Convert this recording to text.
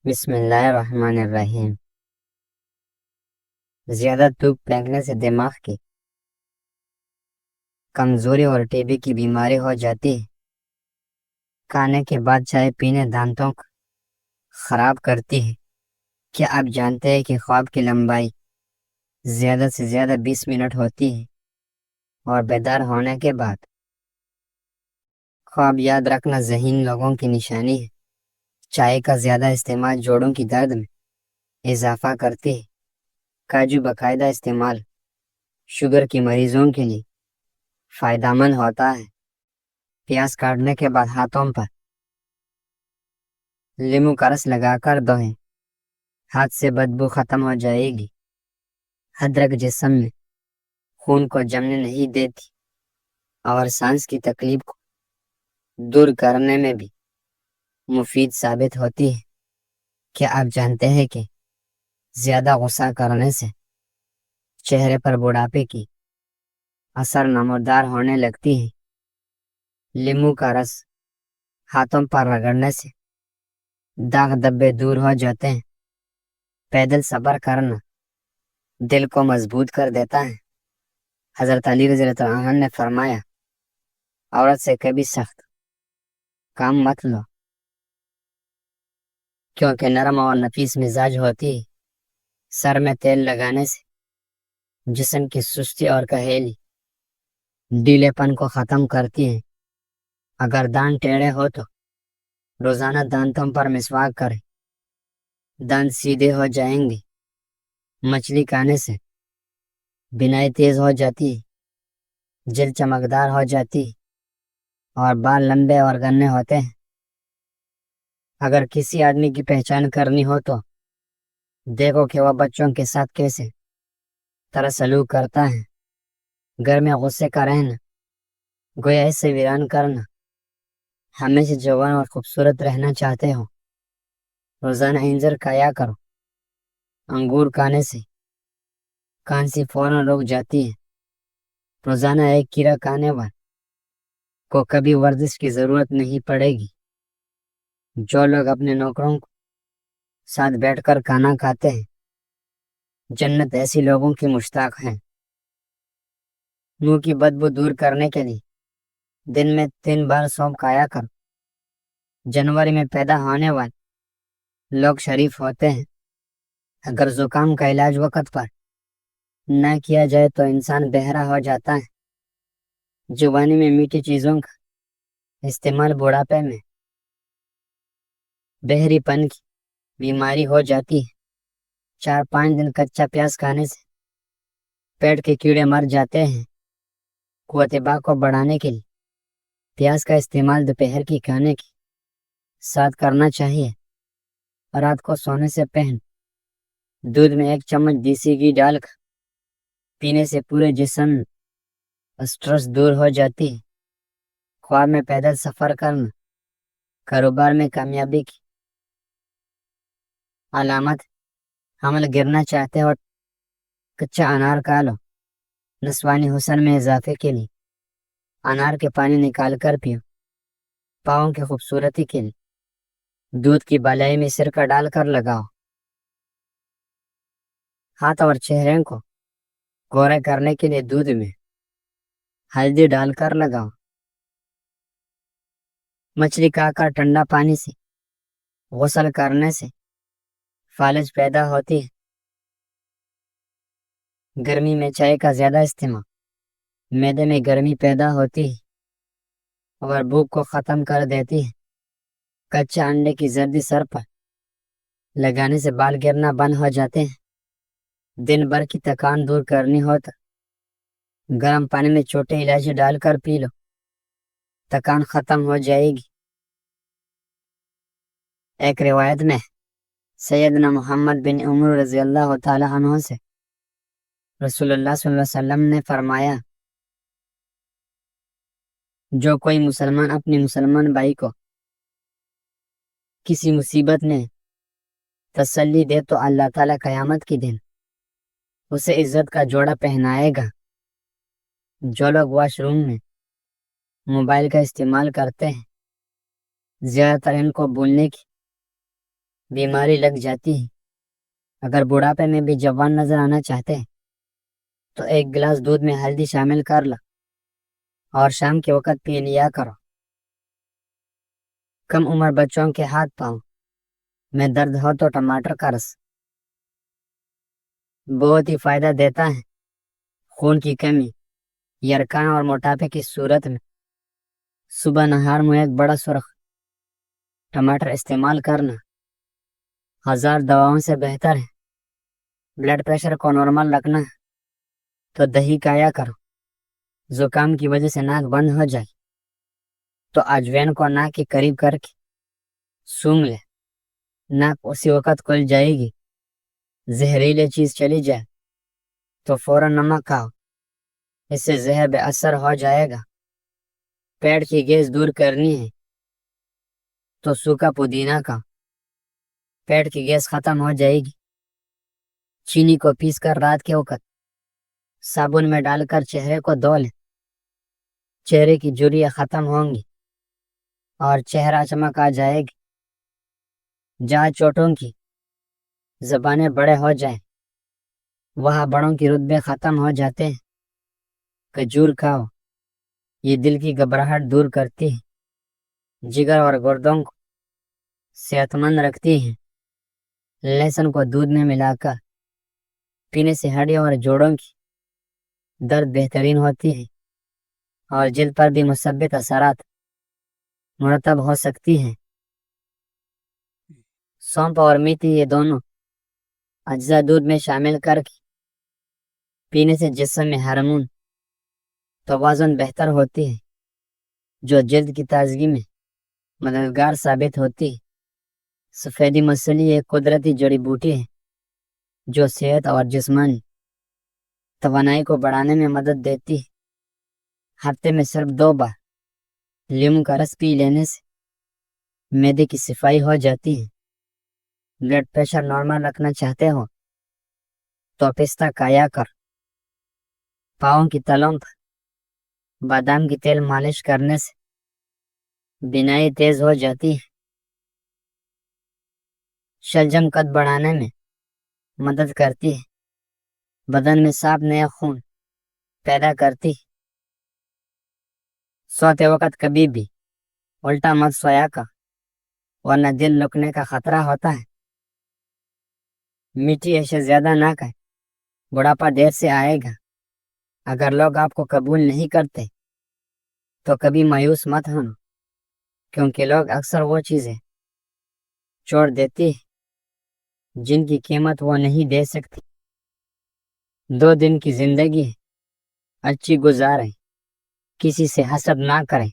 بسم اللہ الرحمن الرحیم۔ زیادہ دھوپ پھینکنے سے دماغ کی کمزوری اور ٹی بی کی بیماری ہو جاتی ہے۔ کھانے کے بعد چائے پینے دانتوں کو خراب کرتی ہے۔ کیا آپ جانتے ہیں کہ خواب کی لمبائی زیادہ سے زیادہ 20 منٹ ہوتی ہے اور بیدار ہونے کے بعد خواب یاد رکھنا ذہین لوگوں کی نشانی ہے۔ چائے کا زیادہ استعمال جوڑوں کی درد میں اضافہ کرتی ہے۔ کاجو باقاعدہ استعمال شوگر کی مریضوں کے لیے فائدہ مند ہوتا ہے۔ پیاز کاٹنے کے بعد ہاتھوں پر لیموں کا رس لگا کر دھوئیں، ہاتھ سے بدبو ختم ہو جائے گی۔ ادرک جسم میں خون کو جمنے نہیں دیتی اور سانس کی تکلیف کو دور کرنے میں بھی مفید ثابت ہوتی ہے۔ کیا آپ جانتے ہیں کہ زیادہ غصہ کرنے سے چہرے پر بڑھاپے کی اثر نمودار ہونے لگتی ہے؟ لیموں کا رس ہاتھوں پر رگڑنے سے داغ دبے دور ہو جاتے ہیں۔ پیدل سفر کرنا دل کو مضبوط کر دیتا ہے۔ حضرت علی رضی اللہ عنہ نے فرمایا، عورت سے کبھی سخت کام مت لو کیونکہ نرم اور نفیس مزاج ہوتی ہے۔ سر میں تیل لگانے سے جسم کی سستی اور کہیلی ڈھیلے پن کو ختم کرتی ہے۔ اگر دانت ٹیڑھے ہو تو روزانہ دانتوں پر مسواک کریں، دانت سیدھے ہو جائیں گے۔ مچھلی کھانے سے بینائی تیز ہو جاتی ہے، جلد چمکدار ہو جاتی ہے اور بال لمبے اور گھنے ہوتے ہیں۔ اگر کسی آدمی کی پہچان کرنی ہو تو دیکھو کہ وہ بچوں کے ساتھ کیسے طرح سلوک کرتا ہے۔ گھر میں غصے کا رہنا گویا اس سے ویران کرنا۔ ہمیشہ جوان اور خوبصورت رہنا چاہتے ہو، روزانہ انجیر کھایا کرو۔ انگور کھانے سے کھانسی فوراً رک جاتی ہے۔ روزانہ ایک کھیرا کھانے والے کو کبھی ورزش کی ضرورت نہیں پڑے گی۔ جو لوگ اپنے نوکروں کو ساتھ بیٹھ کر کھانا کھاتے ہیں، جنت ایسی لوگوں کی مشتاق ہیں۔ منہ کی بدبو دور کرنے کے لیے دن میں 3 بار سونف کھایا کرو۔ جنوری میں پیدا ہونے والے لوگ شریف ہوتے ہیں۔ اگر زکام کا علاج وقت پر نہ کیا جائے تو انسان بہرا ہو جاتا ہے۔ جوانی میں میٹھی چیزوں کا استعمال بڑھاپے میں بہری پن کی بیماری ہو جاتی ہے۔ 4-5 دن کچا پیاز کھانے سے پیٹ کے کیڑے مر جاتے ہیں۔ قوت باہ کو بڑھانے کے لیے پیاز کا استعمال دوپہر کی کھانے کے ساتھ کرنا چاہیے۔ رات کو سونے سے پہلے دودھ میں 1 چمچ دیسی گھی ڈال کر پینے سے پورے جسم میں سٹریس دور ہو جاتی ہے۔ خواب میں پیدل سفر کرنا کاروبار میں کامیابی کی علامت۔ حمل گرنا چاہتے ہو کچا انار کھا لو۔ نسوانی حسن میں اضافے کے لیے انار کے پانی نکال کر پیو۔ پاؤں کی خوبصورتی کے لیے دودھ کی بالائی میں سرکہ ڈال کر لگاؤ۔ ہاتھ اور چہرے کو گورے کرنے کے لیے دودھ میں ہلدی ڈال کر لگاؤ۔ مچھلی کھا کر ٹھنڈا پانی سے غسل کرنے سے فالج پیدا ہوتی ہے۔ گرمی میں چائے کا زیادہ استعمال معدے میں گرمی پیدا ہوتی ہے اور بھوک کو ختم کر دیتی ہے۔ کچا انڈے کی زردی سر پر لگانے سے بال گرنا بند ہو جاتے ہیں۔ دن بھر کی تھکان دور کرنی ہو تو گرم پانی میں چھوٹی الائچی ڈال کر پی لو، تھکان ختم ہو جائے گی۔ ایک روایت میں سیدنا محمد بن عمر رضی اللہ تعالی عنہ سے رسول اللہ صلی اللہ علیہ وسلم نے فرمایا، جو کوئی مسلمان اپنی مسلمان بھائی کو کسی مصیبت نے تسلی دے تو اللہ تعالیٰ قیامت کی دن اسے عزت کا جوڑا پہنائے گا۔ جو لوگ واش روم میں موبائل کا استعمال کرتے ہیں، زیادہ تر ان کو بولنے کی بیماری لگ جاتی ہے۔ اگر بڑھاپے میں بھی جوان نظر آنا چاہتے ہیں تو ایک گلاس دودھ میں ہلدی شامل کر لو اور شام کے وقت پی لیا کرو۔ کم عمر بچوں کے ہاتھ پاؤں میں درد ہو تو ٹماٹر کا رس بہت ہی فائدہ دیتا ہے۔ خون کی کمی، یرقان اور موٹاپے کی صورت میں صبح نہار میں ایک بڑا سرخ ٹماٹر استعمال کرنا 1000 دواؤں سے بہتر ہے۔ بلڈ پریشر کو نارمل رکھنا ہے تو دہی کھایا کرو۔ زکام کی وجہ سے ناک بند ہو جائے تو اجوین کو ناک کے قریب کر کے سونگھ لے، ناک اسی وقت کھل جائے گی۔ زہریلی چیز چلی جائے تو فوراً نمک کھاؤ، اس سے زہر بے اثر ہو جائے گا۔ پیٹ کی گیس دور کرنی ہے تو سوکھا پودینہ کھاؤ، پیٹ کی گیس ختم ہو جائے گی۔ چینی کو پیس کر رات کے وقت صابن میں ڈال کر چہرے کو دھو لیں، چہرے کی جھریاں ختم ہوں گی اور چہرہ چمک آ جائے گی۔ جہاں چوٹوں کی زبانیں بڑے ہو جائیں وہاں بڑوں کی رتبے ختم ہو جاتے ہیں۔ کھجور کھاؤ، یہ دل کی گھبراہٹ دور کرتی ہے، جگر اور گردوں کو صحت مند رکھتی ہے۔ لہسن کو دودھ میں ملا کر پینے سے ہڈیوں اور جوڑوں کی درد بہترین ہوتی ہے اور جلد پر بھی مثبت اثرات مرتب ہو سکتی ہیں۔ سونف اور میتھی یہ دونوں اجزاء دودھ میں شامل کر کے پینے سے جسم میں ہارمون توازن بہتر ہوتی ہے، جو جلد کی تازگی میں مددگار ثابت ہوتی ہے۔ سفیدی مصلی ایک قدرتی جڑی بوٹی ہے جو صحت اور جسمانی توانائی کو بڑھانے میں مدد دیتی ہے۔ ہفتے میں صرف 2 بار لیموں کا رس پی لینے سے معدے کی صفائی ہو جاتی ہے۔ بلڈ پریشر نارمل رکھنا چاہتے ہو تو پستہ کھایا کر۔ پاؤں کی تلوں پر بادام کی تیل مالش کرنے سے بینائی تیز ہو جاتی ہے۔ شلجم قد بڑھانے میں مدد کرتی ہے، بدن میں صاف نیا خون پیدا کرتی ہے۔ سوتے وقت کبھی بھی الٹا مت سویا کر ورنہ دل رکنے کا خطرہ ہوتا ہے۔ میٹھی اشیاء زیادہ نہ کھائیں، بڑھاپا دیر سے آئے گا۔ اگر لوگ آپ کو قبول نہیں کرتے تو کبھی مایوس مت ہونا، کیونکہ لوگ اکثر وہ چیزیں چھوڑ دیتے ہیں جن کی قیمت وہ نہیں دے سکتی۔ 2 دن کی زندگی ہے، اچھی گزاریں، کسی سے حسد نہ کریں۔